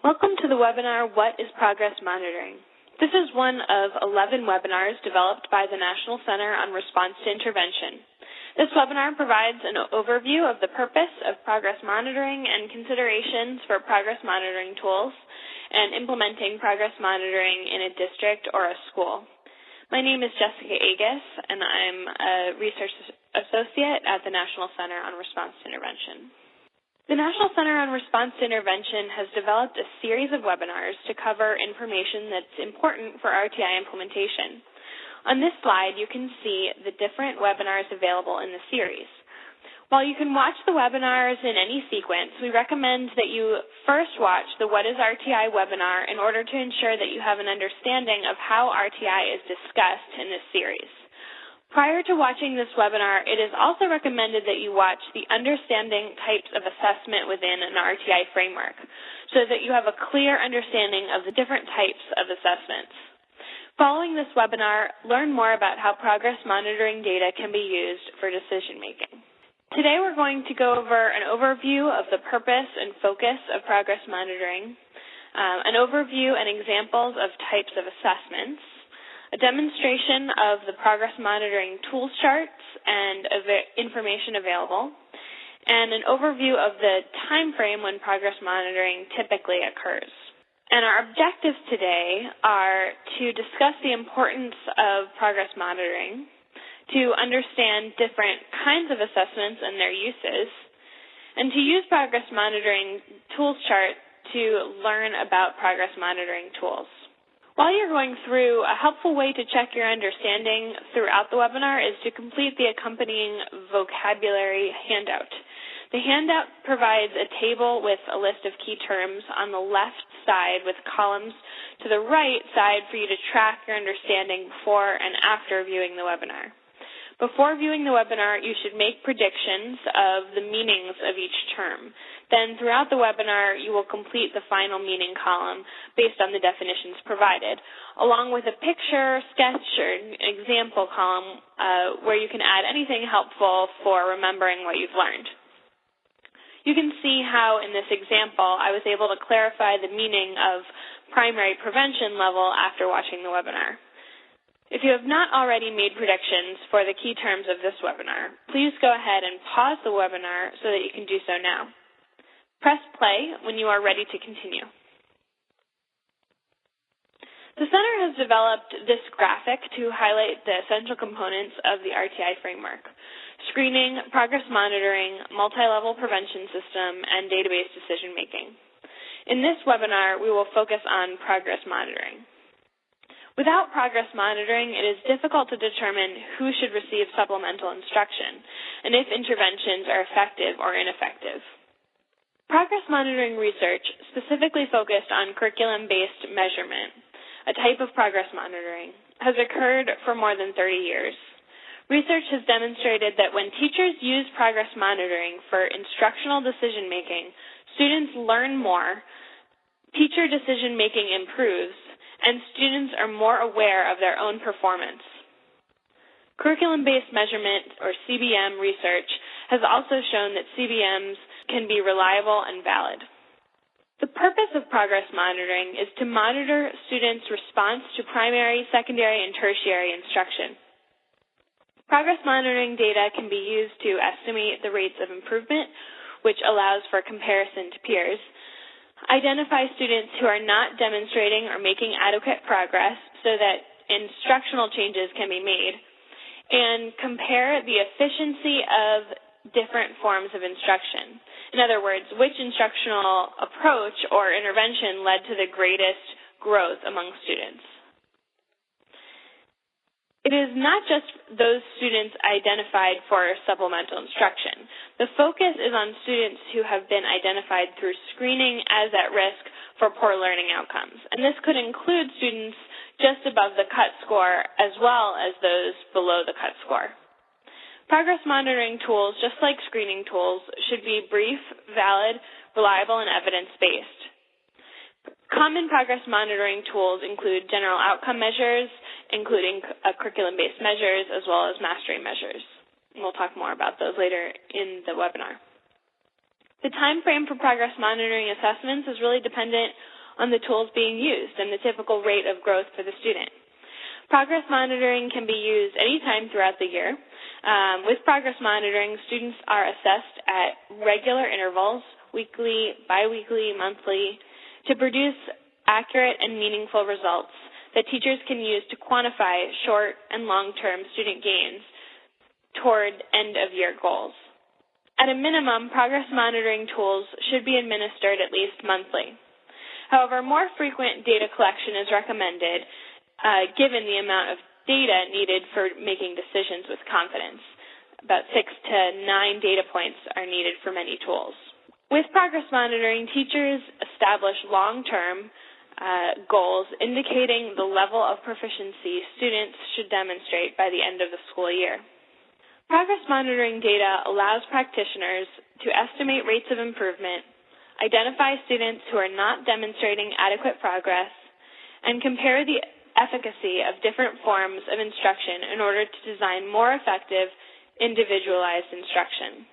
Welcome to the webinar, What is Progress Monitoring? This is one of 11 webinars developed by the National Center on Response to Intervention. This webinar provides an overview of the purpose of progress monitoring and considerations for progress monitoring tools and implementing progress monitoring in a district or a school. My name is Jessica Agus, and I'm a research associate at the National Center on Response to Intervention. The National Center on Response to Intervention has developed a series of webinars to cover information that's important for RTI implementation. On this slide, you can see the different webinars available in the series. While you can watch the webinars in any sequence, we recommend that you first watch the What is RTI webinar in order to ensure that you have an understanding of how RTI is discussed in this series. Prior to watching this webinar, it is also recommended that you watch the Understanding Types of Assessment within an RTI framework so that you have a clear understanding of the different types of assessments. Following this webinar, learn more about how progress monitoring data can be used for decision making. Today we're going to go over an overview of the purpose and focus of progress monitoring, an overview and examples of types of assessments, a demonstration of the progress monitoring tools charts and information available, and an overview of the time frame when progress monitoring typically occurs. And our objectives today are to discuss the importance of progress monitoring, to understand different kinds of assessments and their uses, and to use progress monitoring tools chart to learn about progress monitoring tools. While you're going through, a helpful way to check your understanding throughout the webinar is to complete the accompanying vocabulary handout. The handout provides a table with a list of key terms on the left side with columns to the right side for you to track your understanding before and after viewing the webinar. Before viewing the webinar, you should make predictions of the meanings of each term. Then throughout the webinar, you will complete the final meaning column based on the definitions provided, along with a picture, sketch, or example column where you can add anything helpful for remembering what you've learned. You can see how in this example, I was able to clarify the meaning of primary prevention level after watching the webinar. If you have not already made predictions for the key terms of this webinar, please go ahead and pause the webinar so that you can do so now. Press play when you are ready to continue. The Center has developed this graphic to highlight the essential components of the RTI framework: screening, progress monitoring, multi-level prevention system, and database decision making. In this webinar, we will focus on progress monitoring. Without progress monitoring, it is difficult to determine who should receive supplemental instruction and if interventions are effective or ineffective. Progress monitoring research specifically focused on curriculum-based measurement, a type of progress monitoring, has occurred for more than 30 years. Research has demonstrated that when teachers use progress monitoring for instructional decision-making, students learn more, teacher decision-making improves, and students are more aware of their own performance. Curriculum-based measurement, or CBM research, has also shown that CBMs can be reliable and valid. The purpose of progress monitoring is to monitor students' response to primary, secondary, and tertiary instruction. Progress monitoring data can be used to estimate the rates of improvement, which allows for comparison to peers, identify students who are not demonstrating or making adequate progress so that instructional changes can be made, and compare the efficiency of different forms of instruction. In other words, which instructional approach or intervention led to the greatest growth among students. It is not just those students identified for supplemental instruction. The focus is on students who have been identified through screening as at risk for poor learning outcomes. And this could include students just above the cut score as well as those below the cut score. Progress monitoring tools, just like screening tools, should be brief, valid, reliable, and evidence-based. Common progress monitoring tools include general outcome measures, including curriculum-based measures, as well as mastery measures. And we'll talk more about those later in the webinar. The time frame for progress monitoring assessments is really dependent on the tools being used and the typical rate of growth for the student. Progress monitoring can be used anytime throughout the year. With progress monitoring, students are assessed at regular intervals, weekly, biweekly, monthly, to produce accurate and meaningful results that teachers can use to quantify short and long-term student gains toward end-of-year goals. At a minimum, progress monitoring tools should be administered at least monthly. However, more frequent data collection is recommended given the amount of data needed for making decisions with confidence. About 6 to 9 data points are needed for many tools. With progress monitoring, teachers establish long-term goals indicating the level of proficiency students should demonstrate by the end of the school year. Progress monitoring data allows practitioners to estimate rates of improvement, identify students who are not demonstrating adequate progress, and compare the efficacy of different forms of instruction in order to design more effective, individualized instruction.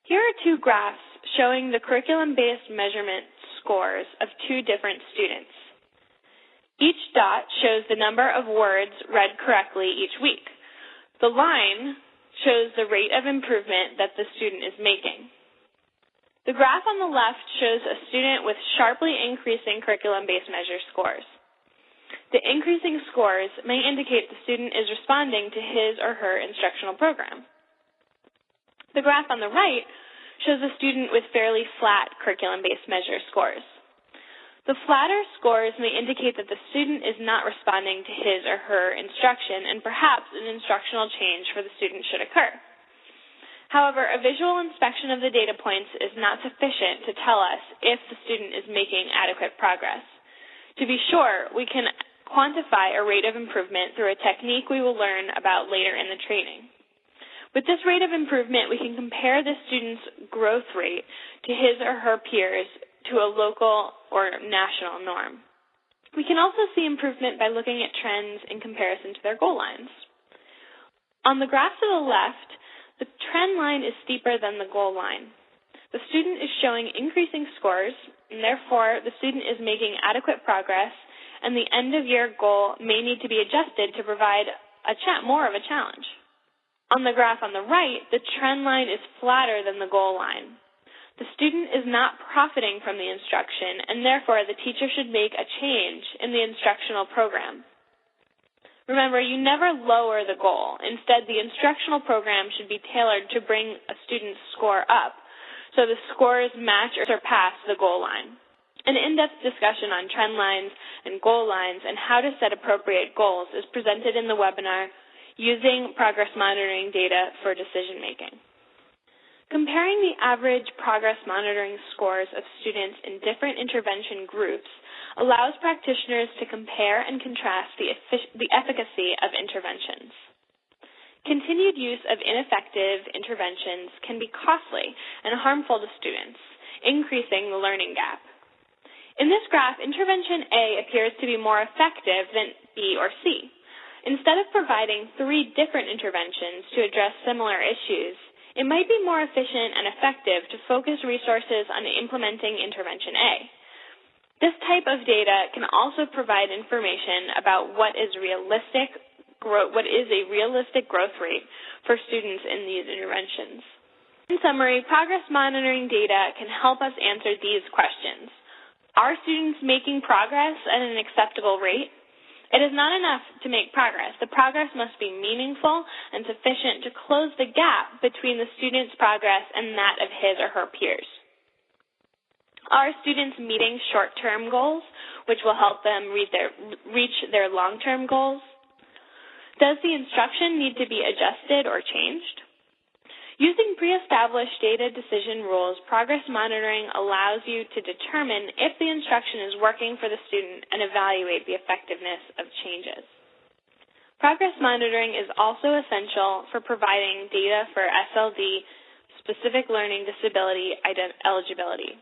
Here are 2 graphs showing the curriculum-based measurement scores of 2 different students. Each dot shows the number of words read correctly each week. The line shows the rate of improvement that the student is making. The graph on the left shows a student with sharply increasing curriculum-based measure scores. The increasing scores may indicate the student is responding to his or her instructional program. The graph on the right shows a student with fairly flat curriculum-based measure scores. The flatter scores may indicate that the student is not responding to his or her instruction, and perhaps an instructional change for the student should occur. However, a visual inspection of the data points is not sufficient to tell us if the student is making adequate progress. To be sure, we can quantify a rate of improvement through a technique we will learn about later in the training. With this rate of improvement, we can compare the student's growth rate to his or her peers to a local or national norm. We can also see improvement by looking at trends in comparison to their goal lines. On the graph to the left, the trend line is steeper than the goal line. The student is showing increasing scores, and therefore the student is making adequate progress, and the end-of-year goal may need to be adjusted to provide more of a challenge. On the graph on the right, the trend line is flatter than the goal line. The student is not profiting from the instruction, and therefore the teacher should make a change in the instructional program. Remember, you never lower the goal. Instead, the instructional program should be tailored to bring a student's score up, so the scores match or surpass the goal line. An in-depth discussion on trend lines and goal lines and how to set appropriate goals is presented in the webinar, Using Progress Monitoring Data for Decision-Making. Comparing the average progress monitoring scores of students in different intervention groups allows practitioners to compare and contrast the efficacy of interventions. Continued use of ineffective interventions can be costly and harmful to students, increasing the learning gap. In this graph, intervention A appears to be more effective than B or C. Instead of providing 3 different interventions to address similar issues, it might be more efficient and effective to focus resources on implementing intervention A. This type of data can also provide information about what is a realistic growth rate for students in these interventions. In summary, progress monitoring data can help us answer these questions. Are students making progress at an acceptable rate? It is not enough to make progress. The progress must be meaningful and sufficient to close the gap between the student's progress and that of his or her peers. Are students meeting short-term goals, which will help them reach their long-term goals? Does the instruction need to be adjusted or changed? Using pre-established data decision rules, progress monitoring allows you to determine if the instruction is working for the student and evaluate the effectiveness of changes. Progress monitoring is also essential for providing data for SLD, specific learning disability eligibility.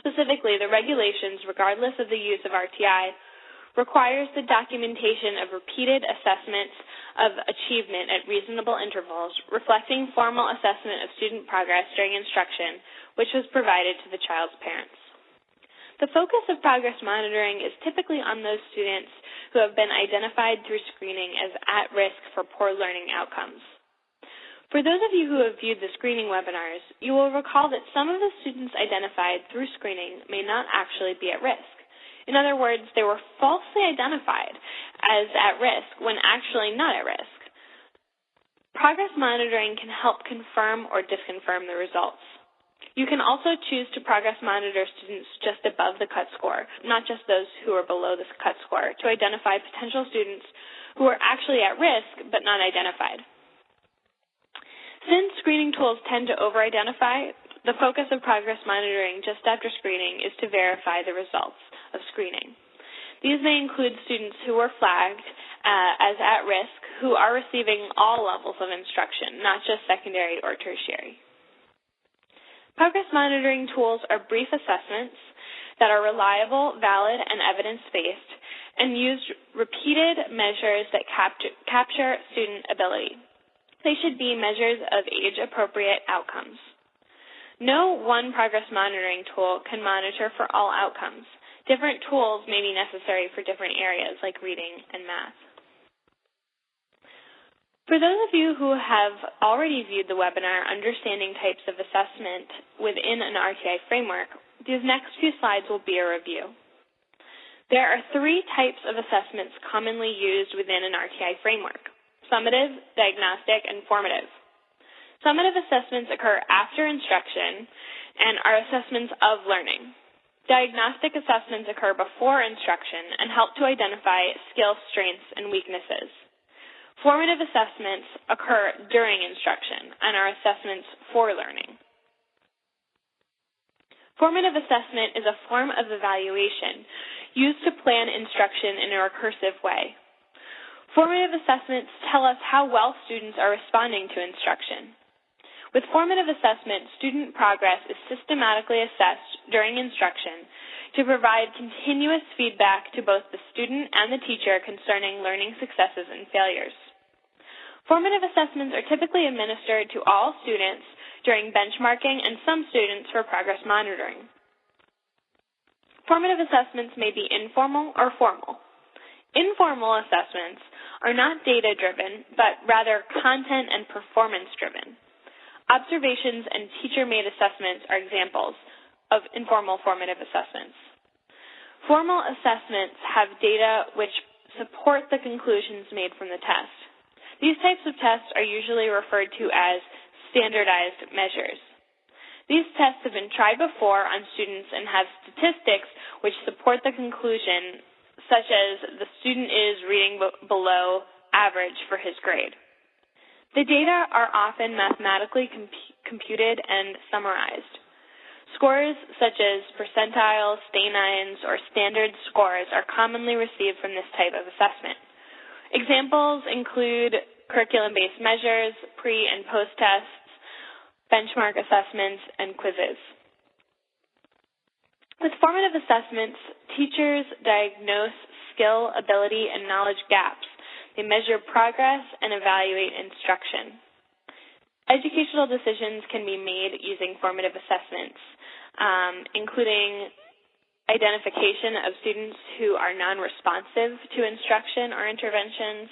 Specifically, the regulations, regardless of the use of RTI, requires the documentation of repeated assessments of achievement at reasonable intervals, reflecting formal assessment of student progress during instruction, which was provided to the child's parents. The focus of progress monitoring is typically on those students who have been identified through screening as at risk for poor learning outcomes. For those of you who have viewed the screening webinars, you will recall that some of the students identified through screening may not actually be at risk. In other words, they were falsely identified as at risk when actually not at risk. Progress monitoring can help confirm or disconfirm the results. You can also choose to progress monitor students just above the cut score, not just those who are below the cut score, to identify potential students who are actually at risk but not identified. Since screening tools tend to over-identify, the focus of progress monitoring just after screening is to verify the results of screening. These may include students who were flagged as at risk who are receiving all levels of instruction, not just secondary or tertiary. Progress monitoring tools are brief assessments that are reliable, valid, and evidence-based, and use repeated measures that capture student ability. They should be measures of age-appropriate outcomes. No one progress monitoring tool can monitor for all outcomes. Different tools may be necessary for different areas like reading and math. For those of you who have already viewed the webinar, Understanding Types of Assessment within an RTI framework, these next few slides will be a review. There are 3 types of assessments commonly used within an RTI framework: summative, diagnostic, and formative. Summative assessments occur after instruction and are assessments of learning. Diagnostic assessments occur before instruction and help to identify skill strengths and weaknesses. Formative assessments occur during instruction and are assessments for learning. Formative assessment is a form of evaluation used to plan instruction in a recursive way. Formative assessments tell us how well students are responding to instruction. With formative assessment, student progress is systematically assessed during instruction to provide continuous feedback to both the student and the teacher concerning learning successes and failures. Formative assessments are typically administered to all students during benchmarking and some students for progress monitoring. Formative assessments may be informal or formal. Informal assessments are not data-driven, but rather content and performance-driven. Observations and teacher-made assessments are examples of informal formative assessments. Formal assessments have data which support the conclusions made from the test. These types of tests are usually referred to as standardized measures. These tests have been tried before on students and have statistics which support the conclusion, such as the student is reading below average for his grade. The data are often mathematically computed and summarized. Scores such as percentiles, stanines, or standard scores are commonly received from this type of assessment. Examples include curriculum-based measures, pre- and post-tests, benchmark assessments, and quizzes. With formative assessments, teachers diagnose skill, ability, and knowledge gaps. They measure progress and evaluate instruction. Educational decisions can be made using formative assessments, including identification of students who are non-responsive to instruction or interventions,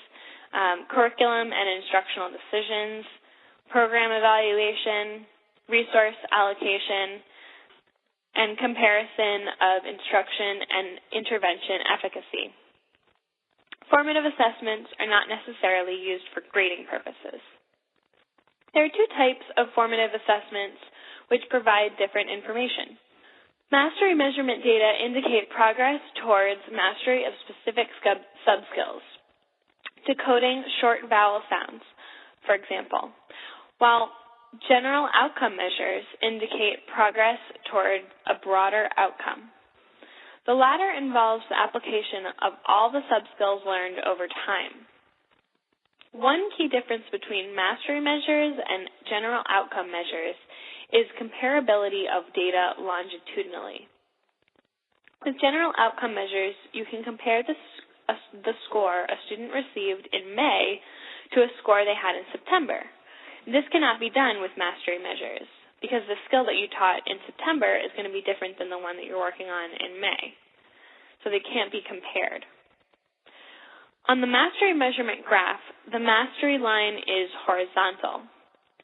curriculum and instructional decisions, program evaluation, resource allocation, and comparison of instruction and intervention efficacy. Formative assessments are not necessarily used for grading purposes. There are 2 types of formative assessments which provide different information. Mastery measurement data indicate progress towards mastery of specific subskills, decoding short vowel sounds, for example, while general outcome measures indicate progress toward a broader outcome. The latter involves the application of all the subskills learned over time. One key difference between mastery measures and general outcome measures is comparability of data longitudinally. With general outcome measures, you can compare the score a student received in May to a score they had in September. This cannot be done with mastery measures. because the skill that you taught in September is going to be different than the one that you're working on in May. So they can't be compared. On the mastery measurement graph, the mastery line is horizontal.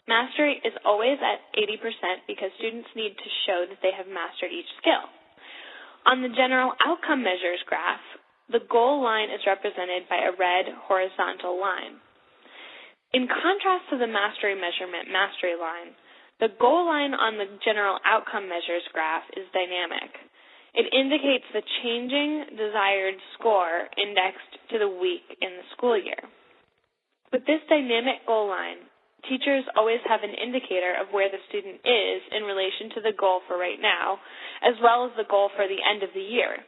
Mastery is always at 80% because students need to show that they have mastered each skill. On the general outcome measures graph, the goal line is represented by a red horizontal line. In contrast to the mastery measurement mastery line, the goal line on the general outcome measures graph is dynamic. It indicates the changing desired score indexed to the week in the school year. With this dynamic goal line, teachers always have an indicator of where the student is in relation to the goal for right now, as well as the goal for the end of the year.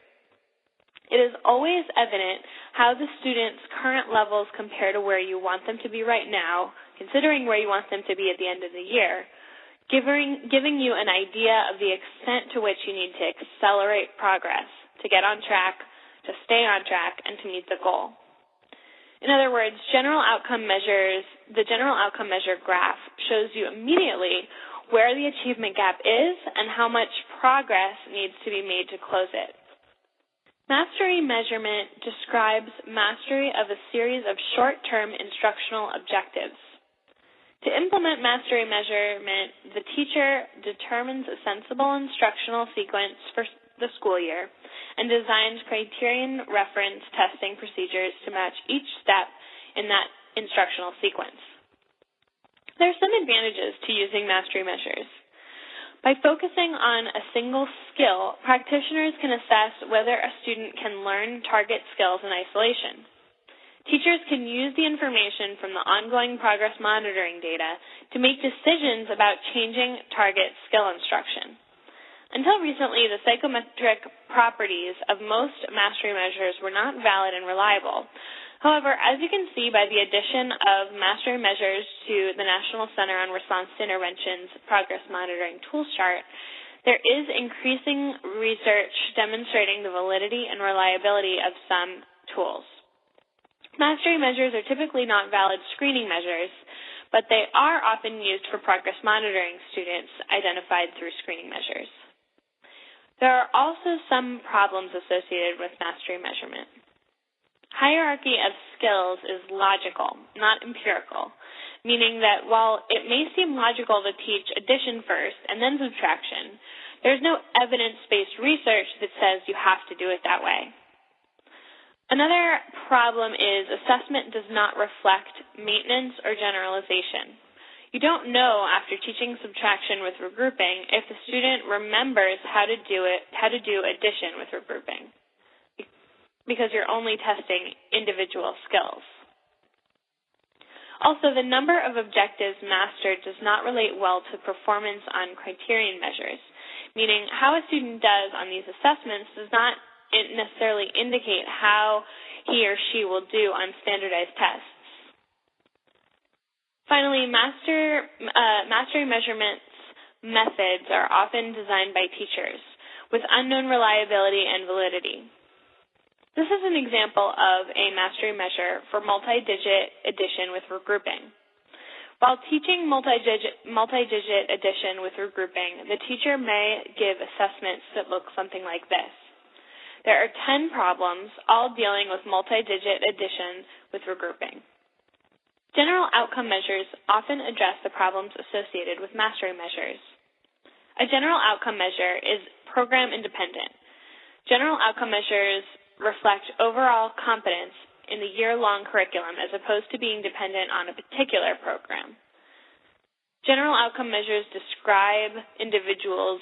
It is always evident how the student's current levels compare to where you want them to be right now, considering where you want them to be at the end of the year, giving you an idea of the extent to which you need to accelerate progress to get on track, to stay on track, and to meet the goal. In other words, the general outcome measure graph shows you immediately where the achievement gap is and how much progress needs to be made to close it. Mastery measurement describes mastery of a series of short-term instructional objectives. To implement mastery measurement, the teacher determines a sensible instructional sequence for the school year and designs criterion reference testing procedures to match each step in that instructional sequence. There are some advantages to using mastery measures. By focusing on a single skill, practitioners can assess whether a student can learn target skills in isolation. Teachers can use the information from the ongoing progress monitoring data to make decisions about changing target skill instruction. Until recently, the psychometric properties of most mastery measures were not valid and reliable. However, as you can see by the addition of mastery measures to the National Center on Response to Intervention's Progress Monitoring Tools chart, there is increasing research demonstrating the validity and reliability of some tools. Mastery measures are typically not valid screening measures, but they are often used for progress monitoring students identified through screening measures. There are also some problems associated with mastery measurement. Hierarchy of skills is logical, not empirical, meaning that while it may seem logical to teach addition first and then subtraction, there's no evidence-based research that says you have to do it that way. Another problem is assessment does not reflect maintenance or generalization. You don't know after teaching subtraction with regrouping if the student remembers how to do addition with regrouping, because you're only testing individual skills. Also, the number of objectives mastered does not relate well to performance on criterion measures, meaning how a student does on these assessments does not necessarily indicate how he or she will do on standardized tests. Finally, mastery measurements methods are often designed by teachers with unknown reliability and validity. This is an example of a mastery measure for multi-digit addition with regrouping. While teaching multi-digit addition with regrouping, the teacher may give assessments that look something like this. There are 10 problems, all dealing with multi-digit addition with regrouping. General outcome measures often address the problems associated with mastery measures. A general outcome measure is program independent. General outcome measures reflect overall competence in the year-long curriculum as opposed to being dependent on a particular program. General outcome measures describe individual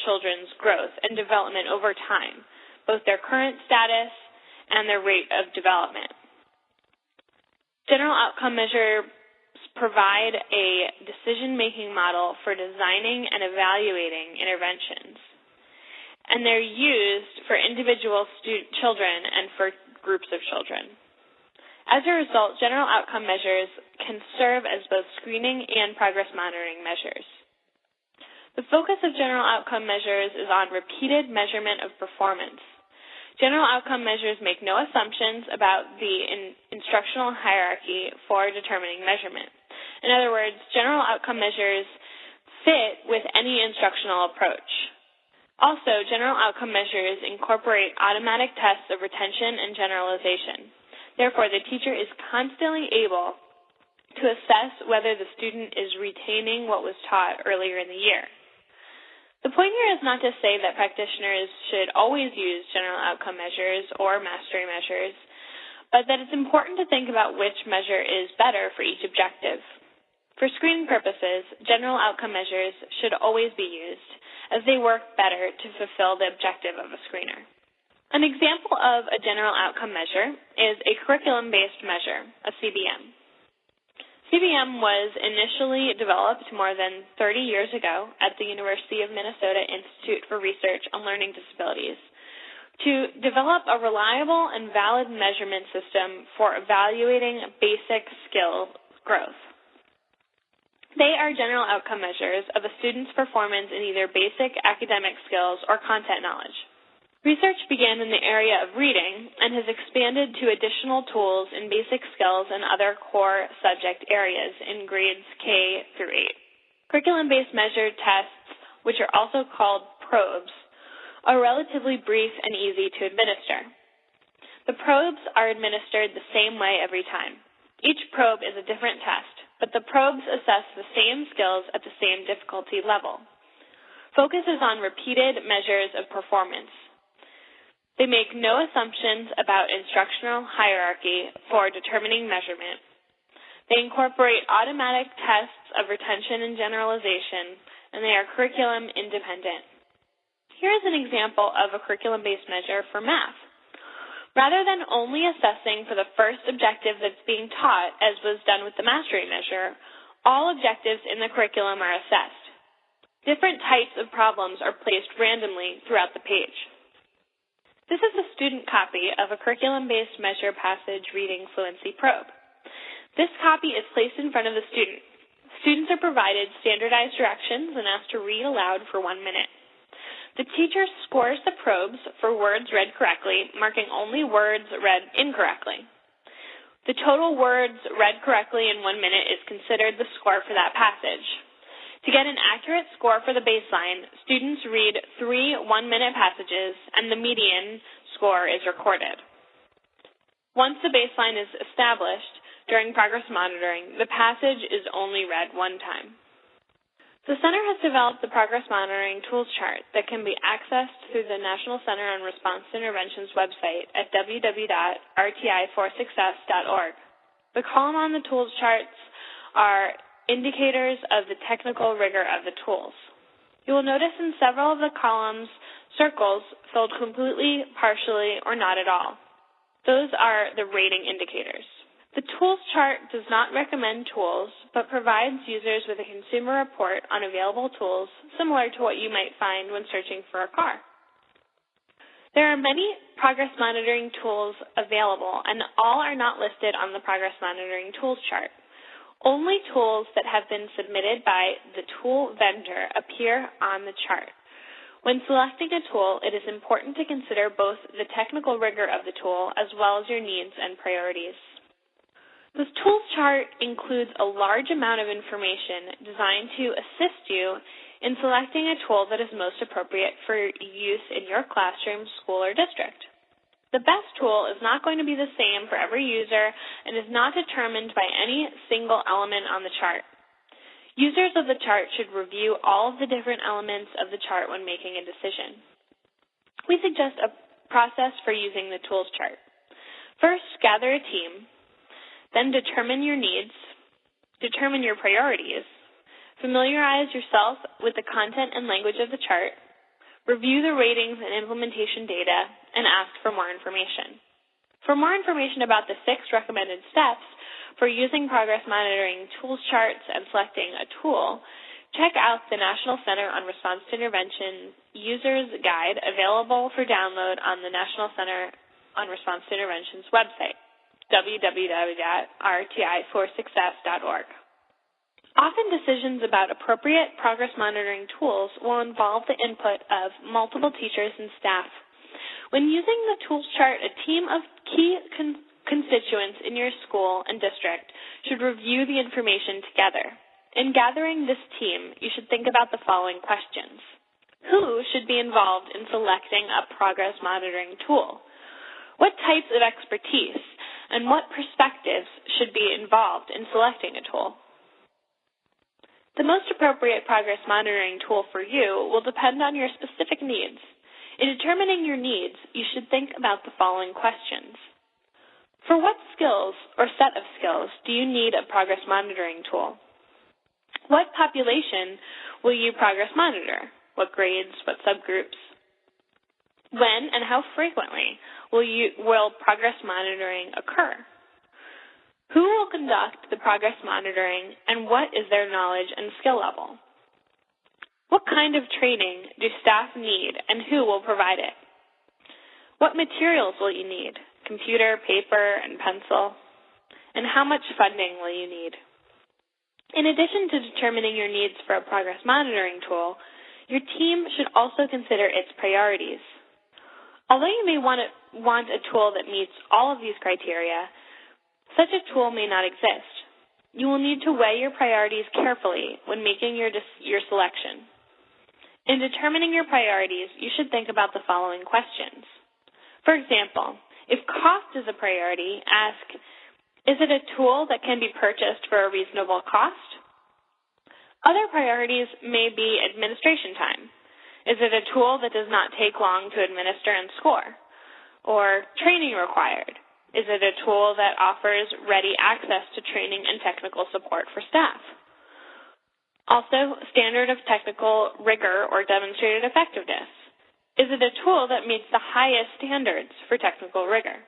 children's growth and development over time, both their current status and their rate of development. General outcome measures provide a decision-making model for designing and evaluating interventions, and they're used for individual children and for groups of children. As a result, general outcome measures can serve as both screening and progress monitoring measures. The focus of general outcome measures is on repeated measurement of performance. General outcome measures make no assumptions about the instructional hierarchy for determining measurement. In other words, general outcome measures fit with any instructional approach. Also, general outcome measures incorporate automatic tests of retention and generalization. Therefore, the teacher is constantly able to assess whether the student is retaining what was taught earlier in the year. The point here is not to say that practitioners should always use general outcome measures or mastery measures, but that it's important to think about which measure is better for each objective. For screening purposes, general outcome measures should always be used, as they work better to fulfill the objective of a screener. An example of a general outcome measure is a curriculum-based measure, a CBM. CBM was initially developed more than 30 years ago at the University of Minnesota Institute for Research on Learning Disabilities to develop a reliable and valid measurement system for evaluating basic skill growth. They are general outcome measures of a student's performance in either basic academic skills or content knowledge. Research began in the area of reading and has expanded to additional tools in basic skills and other core subject areas in grades K through 8. Curriculum-based measure tests, which are also called probes, are relatively brief and easy to administer. The probes are administered the same way every time. Each probe is a different test, but the probes assess the same skills at the same difficulty level. Focus is on repeated measures of performance. They make no assumptions about instructional hierarchy for determining measurement. They incorporate automatic tests of retention and generalization, and they are curriculum independent. Here is an example of a curriculum-based measure for math. Rather than only assessing for the first objective that's being taught, as was done with the mastery measure, all objectives in the curriculum are assessed. Different types of problems are placed randomly throughout the page. This is a student copy of a curriculum-based measure passage reading fluency probe. This copy is placed in front of the student. Students are provided standardized directions and asked to read aloud for 1 minute. The teacher scores the probes for words read correctly, marking only words read incorrectly. The total words read correctly in 1 minute is considered the score for that passage. To get an accurate score for the baseline, students read 3 one-minute passages, and the median score is recorded. Once the baseline is established, during progress monitoring, the passage is only read 1 time. The Center has developed the Progress Monitoring Tools Chart that can be accessed through the National Center on Response to Intervention's website at www.rti4success.org. The column on the tools charts are indicators of the technical rigor of the tools. You will notice in several of the columns circles filled completely, partially, or not at all. Those are the rating indicators. The tools chart does not recommend tools, but provides users with a consumer report on available tools similar to what you might find when searching for a car. There are many progress monitoring tools available, and all are not listed on the progress monitoring tools chart. Only tools that have been submitted by the tool vendor appear on the chart. When selecting a tool, it is important to consider both the technical rigor of the tool as well as your needs and priorities. This tools chart includes a large amount of information designed to assist you in selecting a tool that is most appropriate for use in your classroom, school, or district. The best tool is not going to be the same for every user and is not determined by any single element on the chart. Users of the chart should review all of the different elements of the chart when making a decision. We suggest a process for using the tools chart. First, gather a team. Then determine your needs, determine your priorities, familiarize yourself with the content and language of the chart, review the ratings and implementation data, and ask for more information. For more information about the 6 recommended steps for using progress monitoring tools charts and selecting a tool, check out the National Center on Response to Intervention User's Guide available for download on the National Center on Response to Intervention's website, www.rti4success.org. Often decisions about appropriate progress monitoring tools will involve the input of multiple teachers and staff. When using the tools chart, a team of key constituents in your school and district should review the information together. In gathering this team, you should think about the following questions. Who should be involved in selecting a progress monitoring tool? What types of expertise and what perspectives should be involved in selecting a tool? The most appropriate progress monitoring tool for you will depend on your specific needs. In determining your needs, you should think about the following questions. For what skills or set of skills do you need a progress monitoring tool? What population will you progress monitor? What grades, what subgroups? When and how frequently will progress monitoring occur? Who will conduct the progress monitoring and what is their knowledge and skill level? What kind of training do staff need and who will provide it? What materials will you need? Computer, paper, and pencil? And how much funding will you need? In addition to determining your needs for a progress monitoring tool, your team should also consider its priorities. Although you may want a tool that meets all of these criteria, such a tool may not exist. You will need to weigh your priorities carefully when making your selection. In determining your priorities, you should think about the following questions. For example, if cost is a priority, ask, is it a tool that can be purchased for a reasonable cost? Other priorities may be administration time. Is it a tool that does not take long to administer and score? Or training required? Is it a tool that offers ready access to training and technical support for staff? Also, standard of technical rigor or demonstrated effectiveness. Is it a tool that meets the highest standards for technical rigor?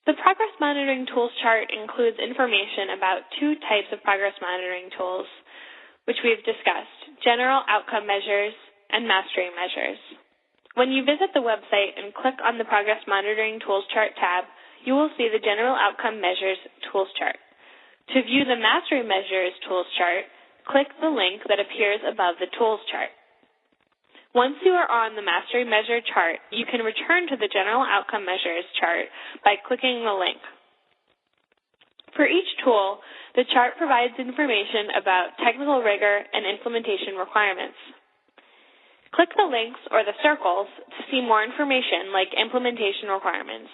The Progress Monitoring Tools chart includes information about two types of progress monitoring tools, which we've discussed, general outcome measures and mastery measures. When you visit the website and click on the Progress Monitoring Tools chart tab, you will see the General Outcome Measures Tools chart. To view the Mastery Measures Tools chart, click the link that appears above the Tools chart. Once you are on the Mastery Measure chart, you can return to the General Outcome Measures chart by clicking the link. For each tool, the chart provides information about technical rigor and implementation requirements. Click the links or the circles to see more information like implementation requirements,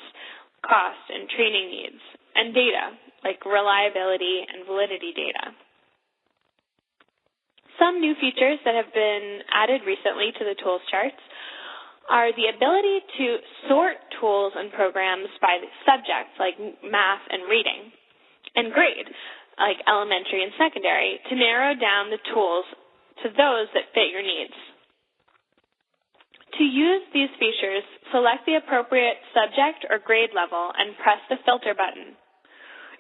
cost and training needs, and data like reliability and validity data. Some new features that have been added recently to the tools charts are the ability to sort tools and programs by subjects like math and reading, and grade like elementary and secondary to narrow down the tools to those that fit your needs. To use these features, select the appropriate subject or grade level and press the filter button.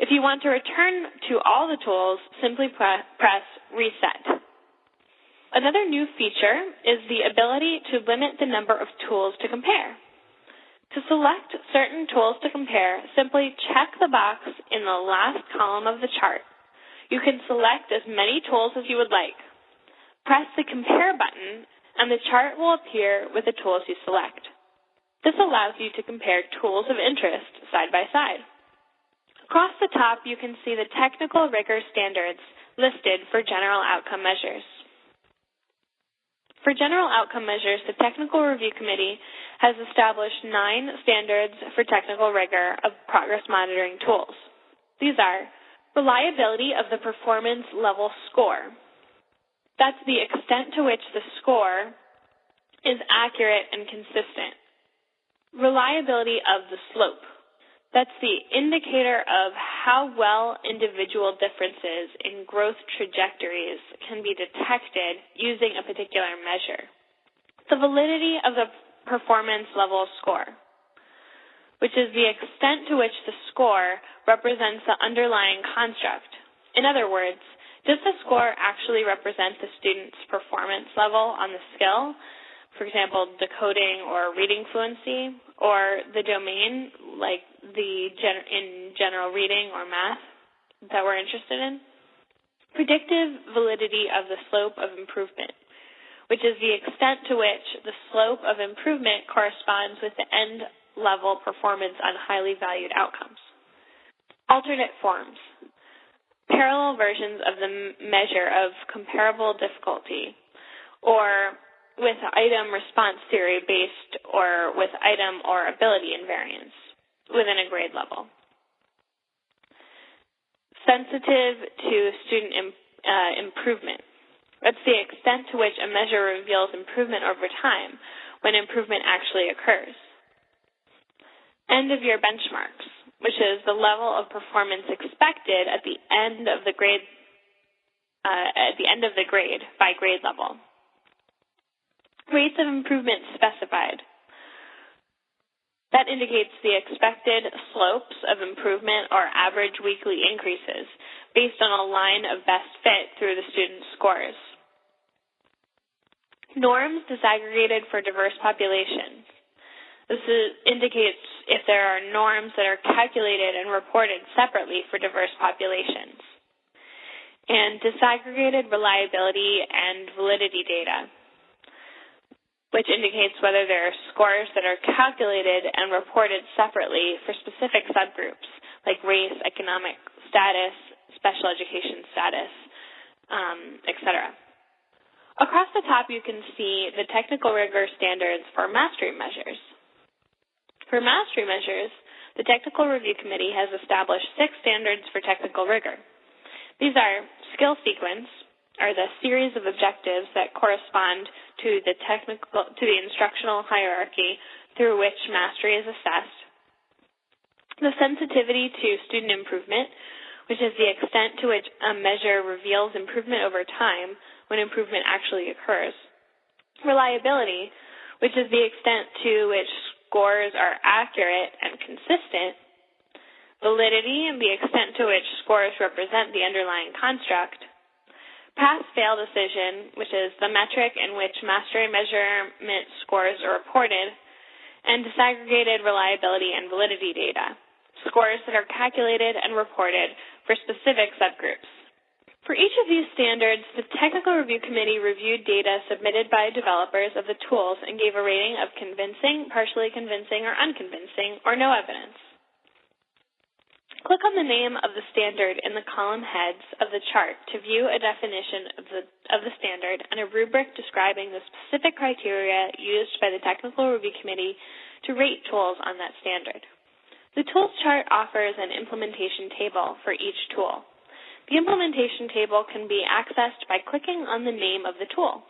If you want to return to all the tools, simply press Reset. Another new feature is the ability to limit the number of tools to compare. To select certain tools to compare, simply check the box in the last column of the chart. You can select as many tools as you would like. Press the Compare button, and the chart will appear with the tools you select. This allows you to compare tools of interest side by side. Across the top, you can see the technical rigor standards listed for general outcome measures. For general outcome measures, the Technical Review Committee has established 9 standards for technical rigor of progress monitoring tools. These are reliability of the performance level score. That's the extent to which the score is accurate and consistent. Reliability of the slope. That's the indicator of how well individual differences in growth trajectories can be detected using a particular measure. The validity of the performance level score, which is the extent to which the score represents the underlying construct. In other words, does the score actually represent the student's performance level on the skill, for example, decoding or reading fluency, or the domain, like in general reading or math that we're interested in? Predictive validity of the slope of improvement, which is the extent to which the slope of improvement corresponds with the end-level performance on highly valued outcomes. Alternate forms. parallel versions of the measure of comparable difficulty, or with item response theory based or with item or ability invariance within a grade level. Sensitive to student improvement. That's the extent to which a measure reveals improvement over time when improvement actually occurs. End-of-year benchmarks, which is the level of performance expected at the end of the grade by grade level. Rates of improvement specified. That indicates the expected slopes of improvement or average weekly increases based on a line of best fit through the student's scores. Norms disaggregated for diverse populations. This indicates if there are norms that are calculated and reported separately for diverse populations. And disaggregated reliability and validity data, which indicates whether there are scores that are calculated and reported separately for specific subgroups, like race, economic status, special education status, etc. Across the top, you can see the technical rigor standards for mastery measures. For mastery measures, the Technical Review Committee has established 6 standards for technical rigor. These are skill sequence, are the series of objectives that correspond to the instructional hierarchy through which mastery is assessed. The sensitivity to student improvement, which is the extent to which a measure reveals improvement over time when improvement actually occurs. Reliability, which is the extent to which scores are accurate and consistent. Validity, and the extent to which scores represent the underlying construct. Pass-fail decision, which is the metric in which mastery measurement scores are reported, and disaggregated reliability and validity data, scores that are calculated and reported for specific subgroups. For each of these standards, the Technical Review Committee reviewed data submitted by developers of the tools and gave a rating of convincing, partially convincing, or unconvincing, or no evidence. Click on the name of the standard in the column heads of the chart to view a definition of the standard and a rubric describing the specific criteria used by the Technical Review Committee to rate tools on that standard. The tools chart offers an implementation table for each tool. The implementation table can be accessed by clicking on the name of the tool.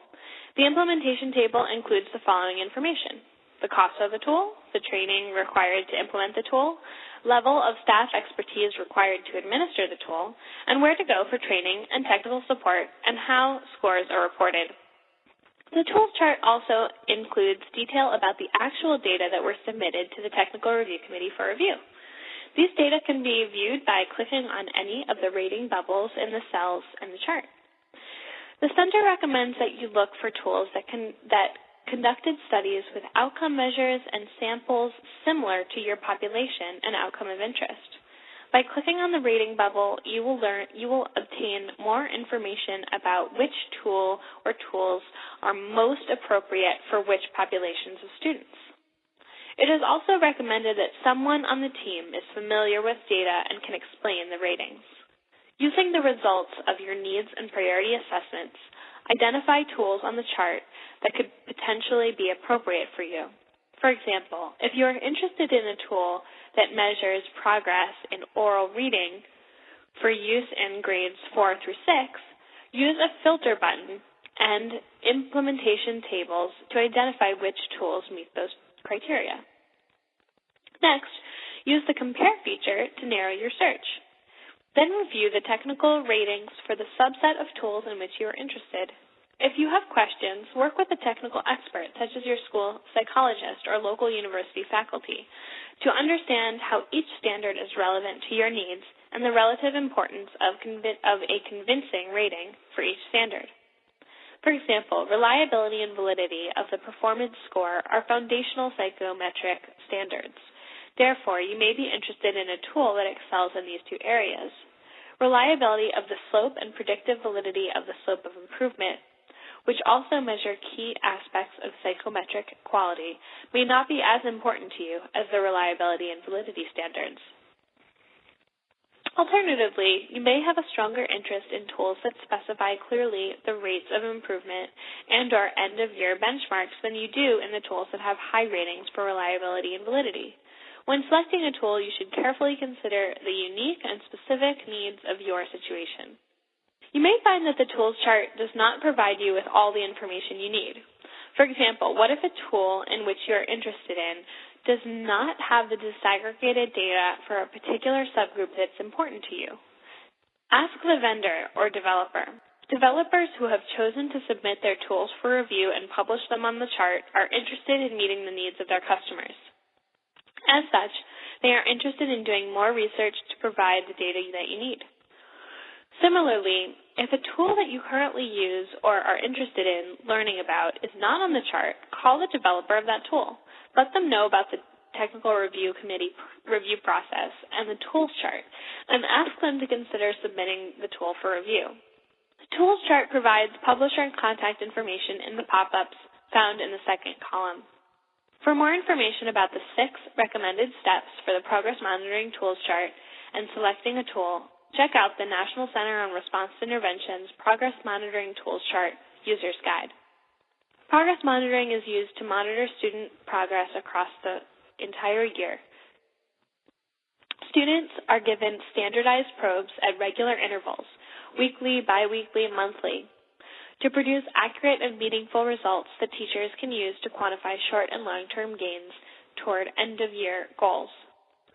The implementation table includes the following information: the cost of the tool, the training required to implement the tool, level of staff expertise required to administer the tool, and where to go for training and technical support, and how scores are reported. The tools chart also includes detail about the actual data that were submitted to the Technical Review Committee for review. These data can be viewed by clicking on any of the rating bubbles in the cells in the chart. The Center recommends that you look for tools that conducted studies with outcome measures and samples similar to your population and outcome of interest. By clicking on the rating bubble, you will obtain more information about which tool or tools are most appropriate for which populations of students. It is also recommended that someone on the team is familiar with data and can explain the ratings. Using the results of your needs and priority assessments, identify tools on the chart that could potentially be appropriate for you. For example, if you are interested in a tool that measures progress in oral reading for use in grades 4 through 6, use a filter button and implementation tables to identify which tools meet those criteria. Next, use the Compare feature to narrow your search. Then review the technical ratings for the subset of tools in which you are interested. If you have questions, work with a technical expert, such as your school psychologist or local university faculty, to understand how each standard is relevant to your needs and the relative importance of a convincing rating for each standard. For example, reliability and validity of the performance score are foundational psychometric standards. Therefore, you may be interested in a tool that excels in these two areas. Reliability of the slope and predictive validity of the slope of improvement, which also measure key aspects of psychometric quality, may not be as important to you as the reliability and validity standards. Alternatively, you may have a stronger interest in tools that specify clearly the rates of improvement and/or end-of-year benchmarks than you do in the tools that have high ratings for reliability and validity. When selecting a tool, you should carefully consider the unique and specific needs of your situation. You may find that the tools chart does not provide you with all the information you need. For example, what if a tool in which you are interested in does not have the disaggregated data for a particular subgroup that's important to you? Ask the vendor or developer. Developers who have chosen to submit their tools for review and publish them on the chart are interested in meeting the needs of their customers. As such, they are interested in doing more research to provide the data that you need. Similarly, if a tool that you currently use or are interested in learning about is not on the chart, call the developer of that tool. Let them know about the technical review committee review process and the tools chart, and ask them to consider submitting the tool for review. The tools chart provides publisher and contact information in the pop-ups found in the second column. For more information about the 6 recommended steps for the Progress Monitoring Tools Chart and selecting a tool, check out the National Center on Response to Intervention's Progress Monitoring Tools Chart User's Guide. Progress monitoring is used to monitor student progress across the entire year. Students are given standardized probes at regular intervals, weekly, biweekly, and monthly, to produce accurate and meaningful results that teachers can use to quantify short and long-term gains toward end-of-year goals.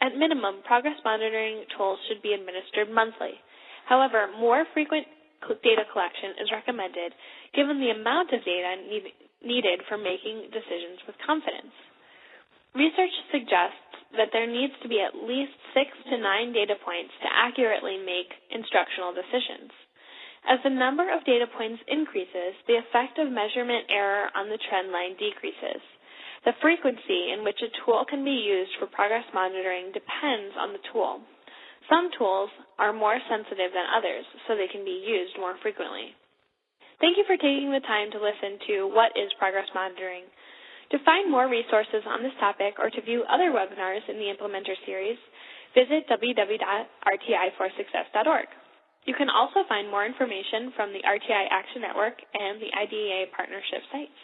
At minimum, progress monitoring tools should be administered monthly. However, more frequent data collection is recommended given the amount of data needed for making decisions with confidence. Research suggests that there needs to be at least 6 to 9 data points to accurately make instructional decisions. As the number of data points increases, the effect of measurement error on the trend line decreases. The frequency in which a tool can be used for progress monitoring depends on the tool. Some tools are more sensitive than others, so they can be used more frequently. Thank you for taking the time to listen to What is Progress Monitoring? To find more resources on this topic or to view other webinars in the Implementer series, visit www.rti4success.org. You can also find more information from the RTI Action Network and the IDEA partnership sites.